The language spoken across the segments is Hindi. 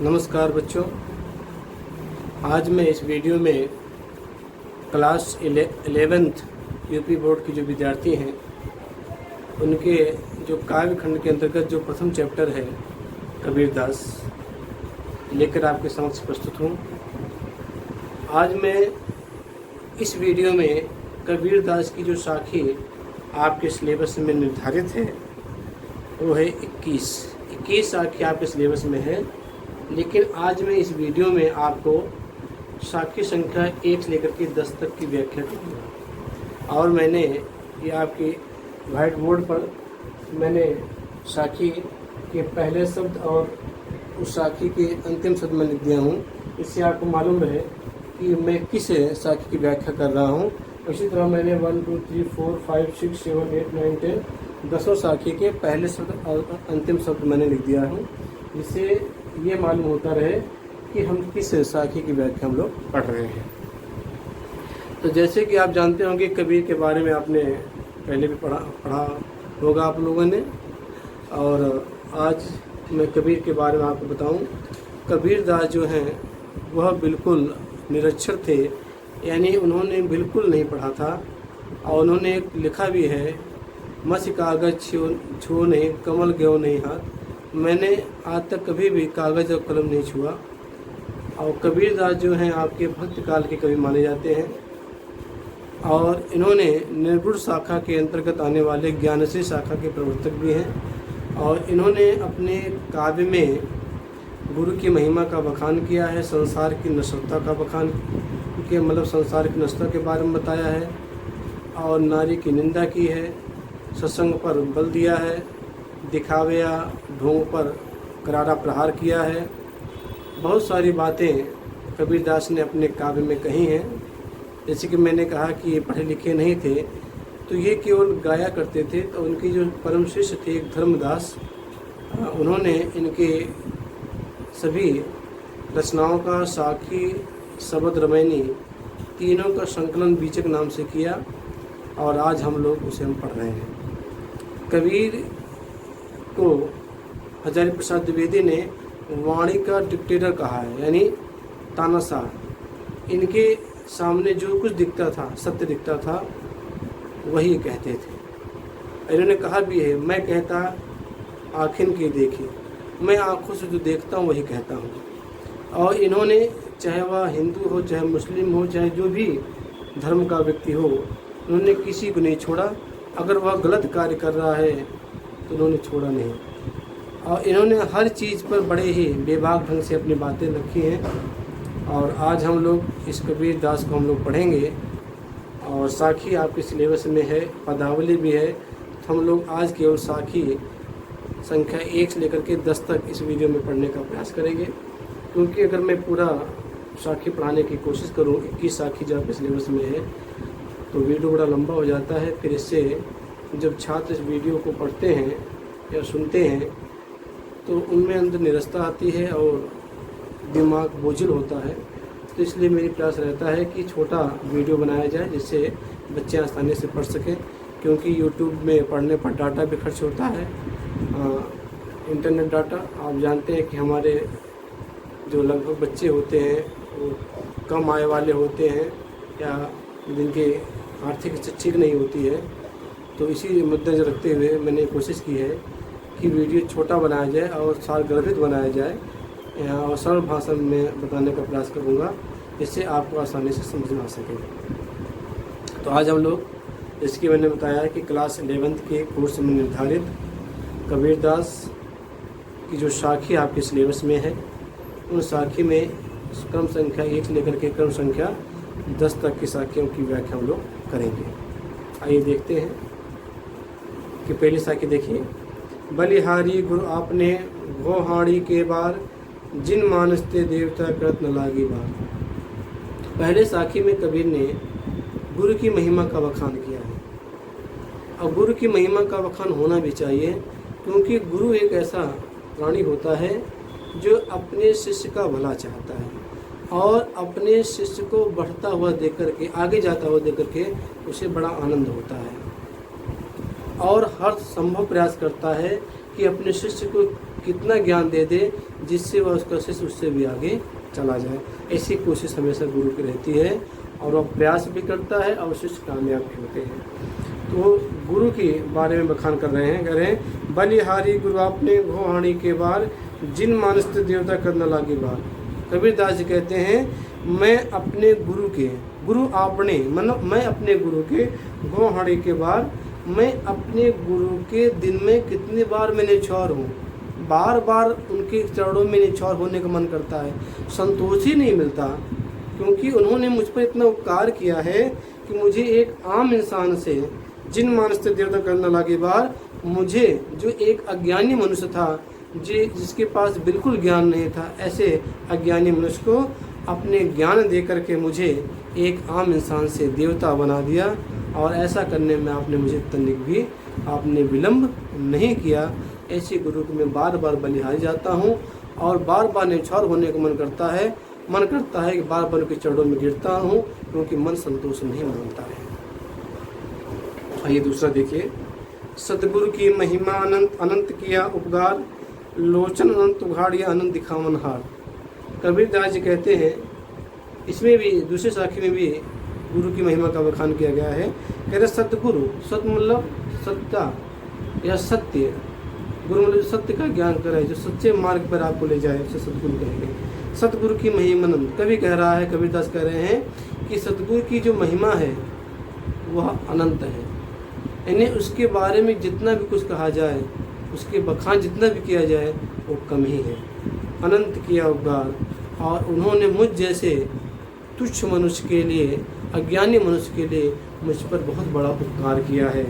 नमस्कार बच्चों, आज मैं इस वीडियो में क्लास 11th यूपी बोर्ड के जो विद्यार्थी हैं उनके जो काव्य खंड के अंतर्गत जो प्रथम चैप्टर है कबीरदास लेकर आपके समक्ष प्रस्तुत हूँ। आज मैं इस वीडियो में कबीरदास की जो साखी आपके सिलेबस में निर्धारित है वो है 21 साखी आपके सिलेबस में है, लेकिन आज मैं इस वीडियो में आपको साखी संख्या 1 से लेकर के 10 तक की व्याख्या करूँगा। और मैंने ये आपकी व्हाइट बोर्ड पर मैंने साखी के पहले शब्द और उस साखी के अंतिम शब्द में लिख दिया हूँ। इससे आपको मालूम रहे कि मैं किस साखी की व्याख्या कर रहा हूँ। इसी तरह मैंने 1 2 3 4 5 6 7 8 9 10 10 साखी के पहले शब्द और अंतिम शब्द मैंने लिख दिया हूँ, जिससे ये मालूम होता रहे कि हम किस साखी की व्याख्या हम लोग पढ़ रहे हैं। तो जैसे कि आप जानते होंगे कबीर के बारे में आपने पहले भी पढ़ा होगा आप लोगों ने, और आज मैं कबीर के बारे में आपको बताऊं। कबीरदास जो हैं वह बिल्कुल निरक्षर थे, यानी उन्होंने बिल्कुल नहीं पढ़ा था। और उन्होंने लिखा भी है, मस कागज छुओ नहीं, कमल ग्यो नहीं हाथ। मैंने आज तक कभी भी कागज़ और कलम नहीं छुआ। और कबीरदास जो हैं आपके भक्त काल के कवि माने जाते हैं, और इन्होंने निर्गुण शाखा के अंतर्गत आने वाले ज्ञानश्री शाखा के प्रवर्तक भी हैं। और इन्होंने अपने काव्य में गुरु की महिमा का बखान किया है, संसार की नश्वरता का बखान किया, मतलब संसार की नश्वरता के बारे में बताया है, और नारी की निंदा की है, सत्संग पर बल दिया है, दिखावे या ढोंग पर करारा प्रहार किया है। बहुत सारी बातें कबीरदास ने अपने काव्य में कही हैं। जैसे कि मैंने कहा कि ये पढ़े लिखे नहीं थे, तो ये केवल गाया करते थे। तो उनके जो परम शिष्य थे एक धर्मदास, उन्होंने इनके सभी रचनाओं का साखी, शबद, रमैनी तीनों का संकलन बीचक नाम से किया, और आज हम लोग उसे पढ़ रहे हैं। कबीर को हजारी प्रसाद द्विवेदी ने वाणी का डिक्टेटर कहा है, यानी तानाशाह। इनके सामने जो कुछ दिखता था, सत्य दिखता था, वही कहते थे। इन्होंने कहा भी है, मैं कहता आँखिन की देखी, मैं आँखों से जो देखता हूँ वही कहता हूँ। और इन्होंने चाहे वह हिंदू हो, चाहे मुस्लिम हो, चाहे जो भी धर्म का व्यक्ति हो, उन्होंने किसी को नहीं छोड़ा। अगर वह गलत कार्य कर रहा है तो उन्होंने छोड़ा नहीं। और इन्होंने हर चीज़ पर बड़े ही बेबाक ढंग से अपनी बातें रखी हैं। और आज हम लोग इस कबीरदास को हम लोग पढ़ेंगे, और साखी आपके सिलेबस में है, पदावली भी है। तो हम लोग आज केवल साखी संख्या 1 से लेकर के 10 तक इस वीडियो में पढ़ने का प्रयास करेंगे, क्योंकि अगर मैं पूरा साखी पढ़ाने की कोशिश करूँ, 21 साखी जो आपके सिलेबस में है, तो वीडियो बड़ा लंबा हो जाता है। फिर इससे जब छात्र इस वीडियो को पढ़ते हैं या सुनते हैं तो उनमें अंदर निरस्ता आती है और दिमाग बोझिल होता है। तो इसलिए मेरी प्रयास रहता है कि छोटा वीडियो बनाया जाए जिससे बच्चे आसानी से पढ़ सकें, क्योंकि यूट्यूब में पढ़ने पर डाटा भी खर्च होता है, इंटरनेट डाटा। आप जानते हैं कि हमारे जो लगभग बच्चे होते हैं वो कम आय वाले होते हैं, या जिनकी आर्थिक स्थिति ठीक नहीं होती है। तो इसी मद्देनजर रखते हुए मैंने कोशिश की है कि वीडियो छोटा बनाया जाए और सारगर्भित बनाया जाए, और सरल भाषा में बताने का प्रयास करूँगा, जिससे आपको आसानी से समझ में आ सके। तो आज हम लोग, जैसे कि मैंने बताया कि क्लास 11th के कोर्स में निर्धारित कबीरदास की जो साखी आपके सिलेबस में है, उन साखी में क्रम संख्या 1 से लेकर के क्रम संख्या 10 तक की साखियों की व्याख्या हम लोग करेंगे। आइए देखते हैं कि पहली साखी देखिए। बलिहारी गुरु आपने घोहाड़ी के बार, जिन मानसते देवता कृत न लागी बार। पहले साखी में कबीर ने गुरु की महिमा का बखान किया है, और गुरु की महिमा का बखान होना भी चाहिए, क्योंकि गुरु एक ऐसा प्राणी होता है जो अपने शिष्य का भला चाहता है, और अपने शिष्य को बढ़ता हुआ देख करके, आगे जाता हुआ देख करके उसे बड़ा आनंद होता है, और हर संभव प्रयास करता है कि अपने शिष्य को कितना ज्ञान दे दे जिससे वह उसका शिष्य उससे भी आगे चला जाए। ऐसी कोशिश हमेशा गुरु की रहती है और वह प्रयास भी करता है और शिष्य कामयाब भी होते हैं। तो गुरु के बारे में बखान कर रहे हैं, कह रहे हैं बलिहारी गुरु आपने घोहाणी के बार जिन मानस देवता करना लागे बार। कबीरदास जी कहते हैं मैं अपने गुरु के, गुरु आपने मतलब मैं अपने गुरु के घोहाणी के बार, मैं अपने गुरु के दिन में कितनी बार मैं निछावर हूँ, बार बार उनके चरणों में निछावर होने का मन करता है, संतोष ही नहीं मिलता, क्योंकि उन्होंने मुझ पर इतना उपकार किया है कि मुझे एक आम इंसान से जिन मानस देवता करना लागे बार, मुझे जो एक अज्ञानी मनुष्य था जिसके पास बिल्कुल ज्ञान नहीं था, ऐसे अज्ञानी मनुष्य को अपने ज्ञान दे करके मुझे एक आम इंसान से देवता बना दिया। और ऐसा करने में आपने मुझे तनिक भी आपने विलम्ब नहीं किया। ऐसे गुरु को मैं बार बार बलिहारी जाता हूँ और बार बार निछावर होने का मन करता है कि बार बार उनके चरणों में गिरता हूँ, क्योंकि मन संतोष नहीं मानता है। आइए दूसरा देखिए, सतगुरु की महिमा अनंत अनंत किया उपकार, लोचन अनंत उघाड़िया आनंद दिखावन हार। कबीरदास जी कहते हैं, इसमें भी दूसरे साखी में भी गुरु की महिमा का बखान किया गया है। कह रहे सतगुरु, सत मतलब सत्ता या सत्य, गुरु मतलब सत्य का ज्ञान करे, जो सच्चे मार्ग पर आपको ले जाए उसे सतगुरु कहेंगे। सतगुरु की महिमा अनंत, कभी कह रहा है, कबीरदास कह रहे हैं कि सतगुरु की जो महिमा है वह अनंत है, यानी उसके बारे में जितना भी कुछ कहा जाए, उसके बखान जितना भी किया जाए वो कम ही है। अनंत किया उपकार, और उन्होंने मुझ जैसे तुच्छ मनुष्य के लिए, अज्ञानी मनुष्य के लिए मुझ पर बहुत बड़ा उपकार किया है।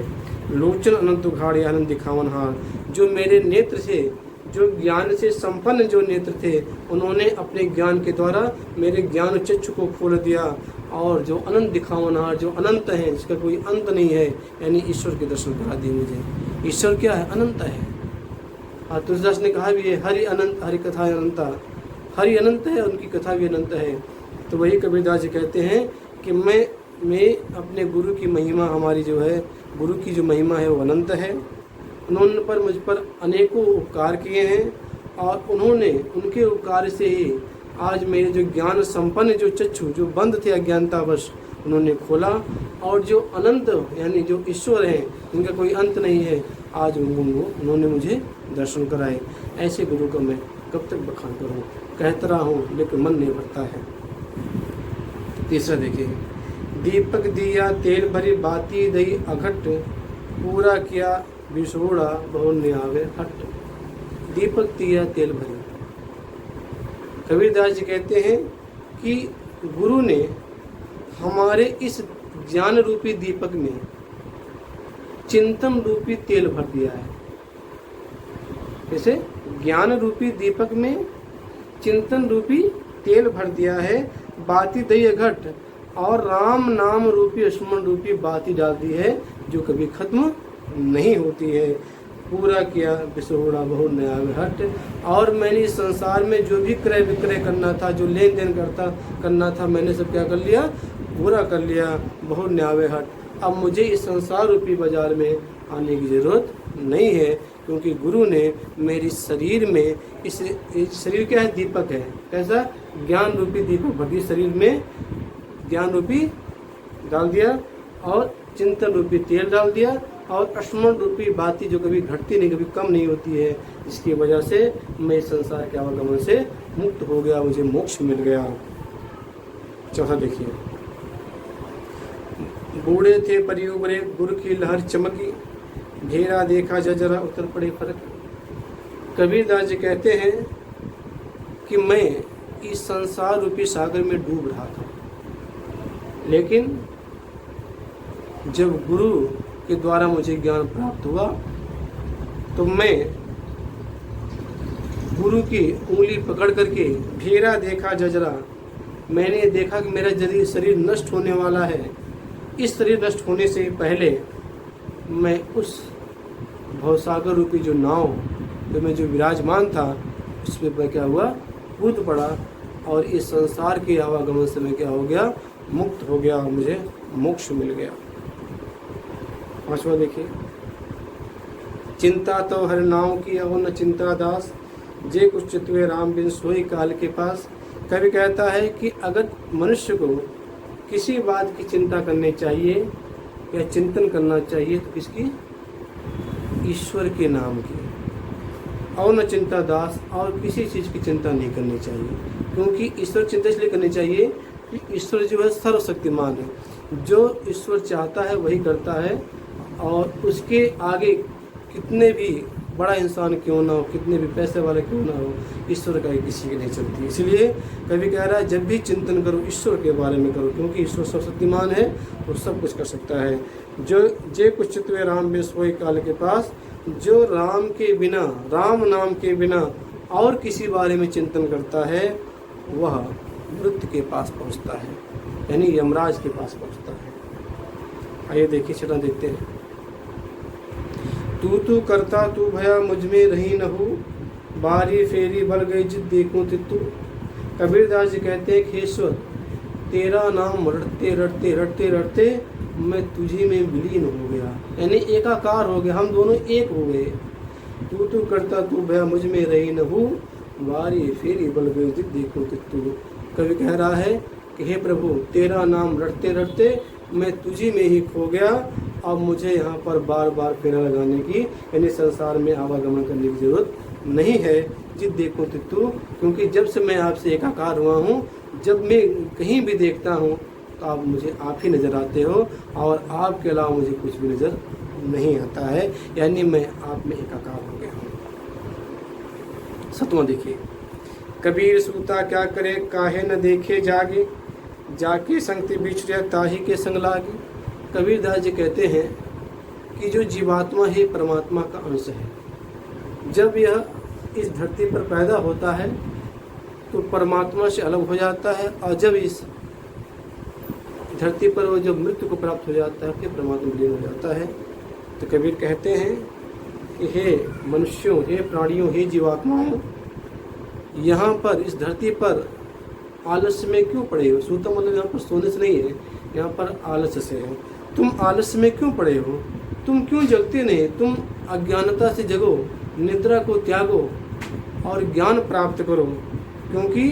लोचन अनंत उघाड़े आनंद दिखावन हार, जो मेरे नेत्र से, जो ज्ञान से संपन्न जो नेत्र थे, उन्होंने अपने ज्ञान के द्वारा मेरे ज्ञान चक्षु को खोल दिया। और जो अनंत दिखावन हार, जो अनंत है, जिसका कोई अंत नहीं है, यानी ईश्वर के दर्शन करा दिए मुझे। ईश्वर क्या है? अनंत है। और तुलसीदास ने कहा भी है, हरि अनंत हरि कथा अनंता, हरि अनंत है, उनकी कथा भी अनंत है। तो वही कबीरदास जी कहते हैं कि मैं अपने गुरु की महिमा, हमारी जो है गुरु की जो महिमा है वो अनंत है। उन्होंने पर मुझ पर अनेकों उपकार किए हैं, और उन्होंने उनके उपकार से ही आज मेरे जो ज्ञान संपन्न जो चक्षु जो बंद थे अज्ञानतावश, उन्होंने खोला। और जो अनंत यानी जो ईश्वर हैं, जिनका कोई अंत नहीं है, आज उन्होंने मुझे दर्शन कराए। ऐसे गुरु का मैं कब तक बखान करूँ? कहता रहा हूँ लेकिन मन नहीं भरता है। तीसरा देखिए, दीपक दिया तेल भरी बाती दई अघट, पूरा किया बिछोड़ा बहु न्यावे हट। दीपक दिया तेल भरी, कबीरदास जी कहते हैं कि गुरु ने हमारे इस ज्ञान रूपी दीपक में चिंतन रूपी तेल भर दिया है। जैसे ज्ञान रूपी दीपक में चिंतन रूपी तेल भर दिया है, बाती दई घट, और राम नाम रूपी स्मरण रूपी बाती डाल दी है, जो कभी खत्म नहीं होती है। पूरा किया बिसोड़ा बहु नया हट, और मैंने इस संसार में जो भी क्रय विक्रय करना था, जो लेन देन करना था, मैंने सब क्या कर लिया? पूरा कर लिया। बहु न्यावे हट, अब मुझे इस संसार रूपी बाजार में आने की जरूरत नहीं है, क्योंकि गुरु ने मेरी शरीर में, इस शरीर क्या है? दीपक है। कैसा? ज्ञान रूपी दीपक भर शरीर में ज्ञान रूपी डाल दिया, और चिंतन रूपी तेल डाल दिया, और स्मरण रूपी बाती जो कभी घटती नहीं, कभी कम नहीं होती है, जिसकी वजह से मैं इस संसार के आवागमन से मुक्त हो गया, मुझे मोक्ष मिल गया। चौथा देखिए, बूढ़े थे परिउबरे गुरु की लहर चमकी, घेरा देखा जरा उतर पड़े फर्क। कबीरदास जी कहते हैं कि मैं इस संसार रूपी सागर में डूब रहा था, लेकिन जब गुरु के द्वारा मुझे ज्ञान प्राप्त हुआ, तो मैं गुरु की उंगली पकड़ करके घेरा देखा जजरा, मैंने देखा कि मेरा शरीर नष्ट होने वाला है। इस शरीर नष्ट होने से पहले मैं उस भवसागर रूपी जो नाव में जो विराजमान था, उस पर क्या हुआ? कूद पड़ा, और इस संसार के आवागमन से मैं क्या हो गया? मुक्त हो गया, और मुझे मोक्ष मिल गया। पांचवा देखिए, चिंता तो हर नाम की हो न चिंता दास, जे कुछ चितवे राम बिन सोई काल के पास। कवि कहता है कि अगर मनुष्य को किसी बात की चिंता करनी चाहिए या चिंतन करना चाहिए तो किसकी? ईश्वर के नाम की। और न चिंता दास, और किसी चीज़ की चिंता नहीं करनी चाहिए, क्योंकि ईश्वर चिंता इसलिए करनी चाहिए कि ईश्वर जो है सर्वशक्तिमान है। जो ईश्वर चाहता है वही करता है, और उसके आगे कितने भी बड़ा इंसान क्यों ना हो, कितने भी पैसे वाले क्यों ना हो, ईश्वर का किसी की नहीं चलती। इसलिए कभी कह रहा है जब भी चिंतन करो ईश्वर के बारे में करो, क्योंकि ईश्वर सर्वशक्तिमान है, वो सब कुछ कर सकता है। जो जे कुछ चितवे राम बिन सोई काल के पास, जो राम के बिना, राम नाम के बिना और किसी बारे में चिंतन करता है वह मृत्यु के पास पहुंचता है, यानी यमराज के पास पहुंचता है। आइए देखिए, छठा देखते हैं। तू करता तू भया मुझ में रही न हो, बारी फेरी बढ़ गई जिद देखूं तितु। कबीरदास जी कहते हैं कि ईश्वर तेरा नाम रटते रटते रटते रटते मैं तुझी में विलीन हो गया, यानी एकाकार हो गया, हम दोनों एक हो गए। तू करता तू भया मुझ में रही न हो, बारी फेरी बढ़ गई जिद देखूं तितु। कवि कह रहा है कि हे प्रभु, तेरा नाम रटते रटते मैं तुझी में ही खो गया, अब मुझे यहाँ पर बार बार फेरा लगाने की, यानी संसार में आवागमन करने की जरूरत नहीं है। जिद देखो तितु, क्योंकि जब से मैं आपसे एकाकार हुआ हूँ, जब मैं कहीं भी देखता हूँ तो आप मुझे आप ही नज़र आते हो, और आपके अलावा मुझे कुछ भी नज़र नहीं आता है, यानी मैं आप में एकाकार हो गया हूँ। सतवां देखिए। कबीर सूता क्या करे काहे न देखे जागे, जाके संगति बिछड़े ताही के संग लागे। कबीरदास जी कहते हैं कि जो जीवात्मा है परमात्मा का अंश है। जब यह इस धरती पर पैदा होता है तो परमात्मा से अलग हो जाता है, और जब इस धरती पर वो जब मृत्यु को प्राप्त हो जाता है फिर परमात्मा विलीन हो जाता है। तो कबीर कहते हैं कि हे मनुष्यों, हे प्राणियों, हे जीवात्माओं, यहाँ पर इस धरती पर आलस्य में क्यों पड़े हो? सूता मतलब यहाँ पर सोने से नहीं है, यहाँ पर आलस्य से है। तुम आलस्य में क्यों पड़े हो? तुम क्यों जगते नहीं? तुम अज्ञानता से जगो, निद्रा को त्यागो और ज्ञान प्राप्त करो, क्योंकि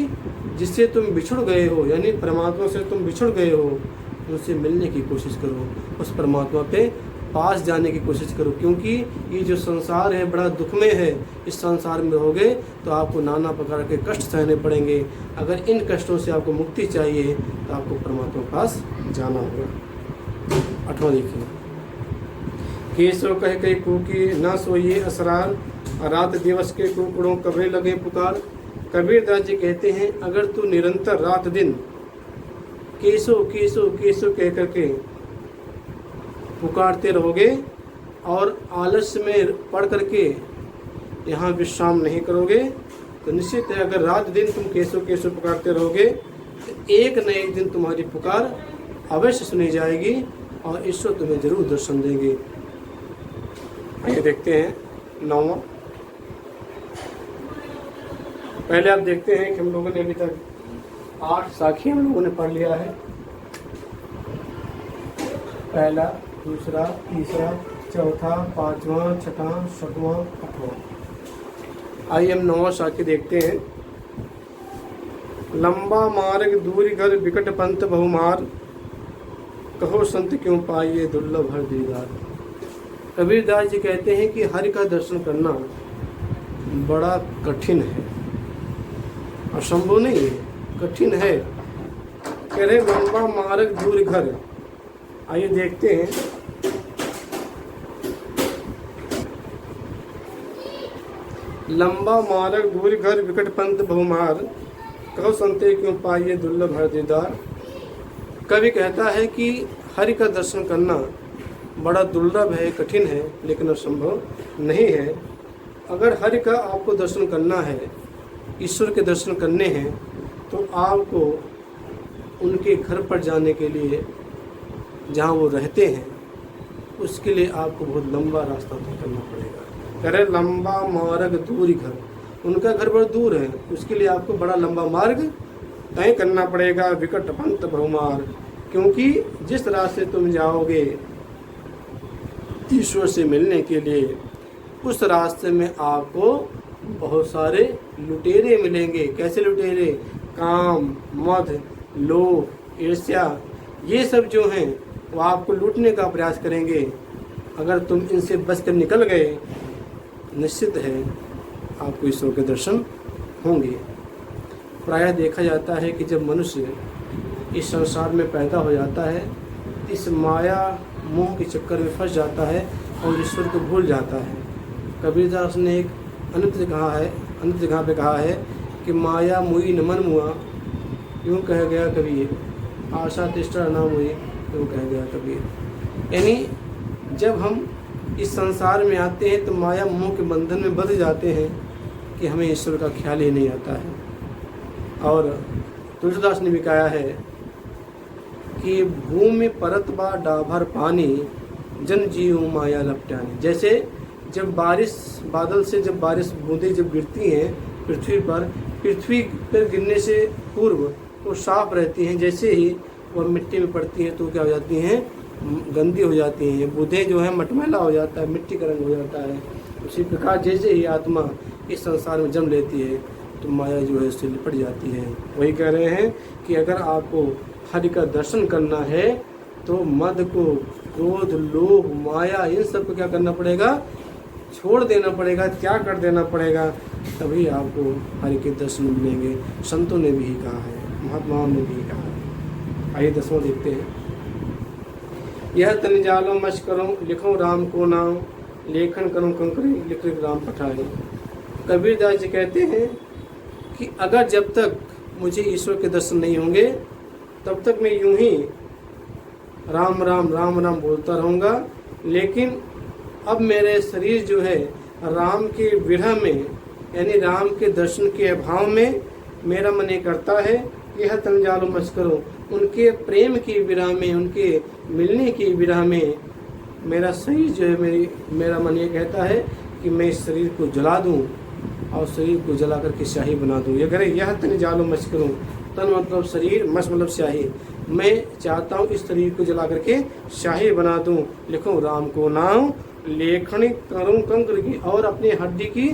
जिससे तुम बिछुड़ गए हो, यानी परमात्मा से तुम बिछुड़ गए हो, उनसे मिलने की कोशिश करो, उस परमात्मा पे पास जाने की कोशिश करो, क्योंकि ये जो संसार है बड़ा दुखमय है। इस संसार में रहोगे तो आपको नाना प्रकार के कष्ट सहने पड़ेंगे। अगर इन कष्टों से आपको मुक्ति चाहिए तो आपको परमात्मा के पास जाना होगा। आठवां देखिए। केसो कह कई कूकी न सोइए असरार, रात दिवस के कुकड़ों कभी लगे पुकार। कबीरदास जी कहते हैं अगर तू निरंतर रात दिन केसो केसो केसो कह करके पुकारते रहोगे और आलस्य में पढ़ करके यहाँ विश्राम नहीं करोगे, तो निश्चित है अगर रात दिन तुम केसो केसो पुकारते रहोगे तो एक न एक दिन तुम्हारी पुकार अवश्य सुनी जाएगी और ईश्वर तुम्हें जरूर दर्शन देंगे। आइए देखते हैं नौवां। पहले आप देखते हैं कि हम लोगों ने अभी तक 8 साखी हम लोगों ने पढ़ लिया है। पहला, दूसरा, तीसरा, चौथा, पांचवा, छठा, सातवां, आठवां। आइए हम 9वां साखी देखते हैं। लंबा मार्ग दूरी घर विकट पंथ बहुमार, कहो संत क्यों पाइए दुर्लभ हर दीदार। कबीरदास जी कहते हैं कि हरि का दर्शन करना बड़ा कठिन है, असंभव नहीं है, कठिन है। कह रहे लंबा मार्ग दूर घर। आइए देखते हैं। लंबा मार्ग दूर घर विकट पंथ बहुमार, कहो संते क्यों पाइए दुर्लभ हर दीदार। कवि कहता है कि हरि का दर्शन करना बड़ा दुर्लभ है, कठिन है, लेकिन असंभव नहीं है। अगर हरि का आपको दर्शन करना है, ईश्वर के दर्शन करने हैं, तो आपको उनके घर पर जाने के लिए, जहाँ वो रहते हैं, उसके लिए आपको बहुत लंबा रास्ता तय करना पड़ेगा। कह रहे लंबा मार्ग दूरी घर, उनका घर बहुत दूर है, उसके लिए आपको बड़ा लंबा मार्ग तय करना पड़ेगा। विकट पंथ बहुमार, क्योंकि जिस रास्ते तुम जाओगे ईश्वर से मिलने के लिए, उस रास्ते में आपको बहुत सारे लुटेरे मिलेंगे। कैसे लुटेरे? काम, मद, लोभ, ईर्ष्या, ये सब जो हैं वो आपको लूटने का प्रयास करेंगे। अगर तुम इनसे बच कर निकल गए, निश्चित है आपको ईश्वर के दर्शन होंगे। प्रायः देखा जाता है कि जब मनुष्य इस संसार में पैदा हो जाता है, इस माया मोह के चक्कर में फंस जाता है और ईश्वर को भूल जाता है। कबीरदास ने एक अन्य जगह पे कहा है कि माया मुई न मन मुआ, यूँ कह गया कबीर, आशा तिष्ठा ना मुई, यूँ कह गया कबीर। यानी जब हम इस संसार में आते हैं तो माया मोह के बंधन में बंध जाते हैं कि हमें ईश्वर का ख्याल ही नहीं आता है। और तुलसीदास ने भी कहा है कि भूमि परत बा डाभर पानी, जन जीव माया लपटानी। जैसे जब बादल से जब बारिश बूंदें जब गिरती हैं पृथ्वी पर गिरने से पूर्व वो साफ रहती हैं, जैसे ही वह मिट्टी में पड़ती हैं तो क्या हो जाती हैं? गंदी हो जाती हैं। बूंदें जो है मटमैला हो जाता है, मिट्टी का रंग हो जाता है। उसी प्रकार जैसे ही आत्मा इस संसार में जन्म लेती है तो माया जो है उससे लिपट जाती है। वही कह रहे हैं कि अगर आपको हरि का दर्शन करना है तो मद को, क्रोध, लोभ, माया, इन सब को क्या करना पड़ेगा? छोड़ देना पड़ेगा, त्याग कर देना पड़ेगा, तभी आपको हरि के दर्शन मिलेंगे। संतों ने भी कहा है, महात्माओं ने भी कहा है। आइए 10वां देखते हैं। यह तन जालो मच करो, लिखो राम को नाम, लेखन करूँ कंकरी, लिख राम पठाए। कबीरदास जी कहते हैं कि अगर जब तक मुझे ईश्वर के दर्शन नहीं होंगे तब तक मैं यूं ही राम राम राम राम बोलता रहूँगा, लेकिन अब मेरे शरीर जो है राम के विरह में, यानी राम के दर्शन के अभाव में मेरा मन ये करता है कि यह तन जालो मच करो, उनके प्रेम की विरह में, उनके मिलने की विरह में मेरा शरीर जो है, मेरा मन ये कहता है कि मैं इस शरीर को जला दूं और शरीर को जला करके स्याही बना दूं। ये कह रहे यह तन जालो मच करूं, तन मतलब शरीर, मच मतलब स्याही। मैं चाहता हूँ इस शरीर को जला करके स्याही बना दूं, लिखूं राम को नाम, लेखनी करूँ कंकर की, और अपनी हड्डी की,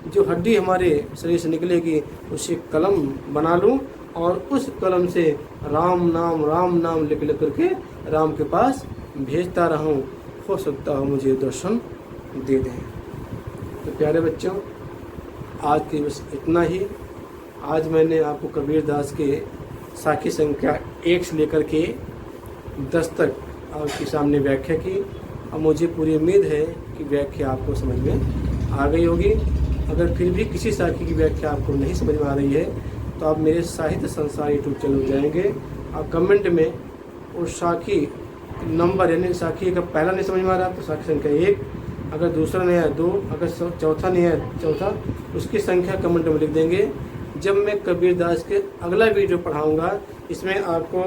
जो हड्डी हमारे शरीर से निकलेगी उसे कलम बना लूँ और उस कलम से राम नाम लिख करके राम के पास भेजता रहूं। हो सकता हो मुझे दर्शन दे दें। तो प्यारे बच्चों, आज की बस इतना ही। आज मैंने आपको कबीरदास के साखी संख्या 1 से लेकर के 10 तक आपके सामने व्याख्या की और मुझे पूरी उम्मीद है कि व्याख्या आपको समझ में आ गई होगी। अगर फिर भी किसी साखी की व्याख्या आपको नहीं समझ में आ रही है तो आप मेरे साहित्य संसार यूट्यूब चैनल जाएंगे और कमेंट में उस साखी नंबर, यानी साखी का पहला नहीं समझ में आ रहा तो साखी संख्या 1, अगर दूसरा नहीं है 2, अगर चौथा नहीं है चौथा, उसकी संख्या कमेंट में लिख देंगे। जब मैं कबीरदास के अगला वीडियो पढ़ाऊँगा, इसमें आपको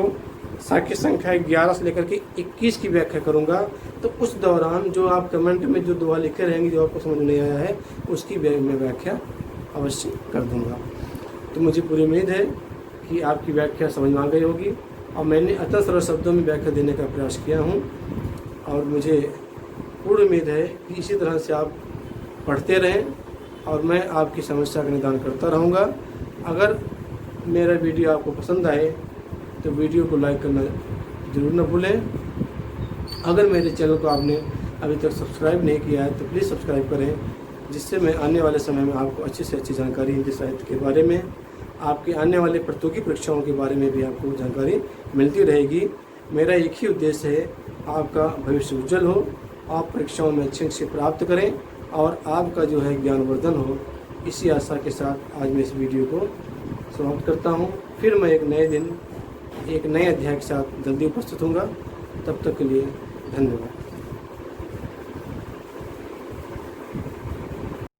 साखी संख्या 11 से लेकर के 21 की व्याख्या करूंगा, तो उस दौरान जो आप कमेंट में जो दुआ लिखे रहेंगे जो आपको समझ नहीं आया है उसकी मैं व्याख्या अवश्य कर दूंगा। तो मुझे पूरी उम्मीद है कि आपकी व्याख्या समझ में आ गई होगी और मैंने अतः सरल शब्दों में व्याख्या देने का प्रयास किया हूँ और मुझे पूर्ण उम्मीद है कि इसी तरह से आप पढ़ते रहें और मैं आपकी समस्या का निदान करता रहूँगा। अगर मेरा वीडियो आपको पसंद आए तो वीडियो को लाइक करना ज़रूर न भूलें। अगर मेरे चैनल को आपने अभी तक सब्सक्राइब नहीं किया है तो प्लीज़ सब्सक्राइब करें, जिससे मैं आने वाले समय में आपको अच्छी से अच्छी जानकारी हिंदी साहित्य के बारे में, आपके आने वाले प्रतियोगी परीक्षाओं के बारे में भी आपको जानकारी मिलती रहेगी। मेरा एक ही उद्देश्य है, आपका भविष्य उज्जवल हो, आप परीक्षाओं में अच्छे से प्राप्त करें और आपका जो है ज्ञानवर्धन हो। इसी आशा के साथ आज मैं इस वीडियो को समाप्त करता हूँ। फिर मैं एक नए दिन एक नए अध्याय के साथ जल्दी उपस्थित होऊंगा। तब तक के लिए धन्यवाद।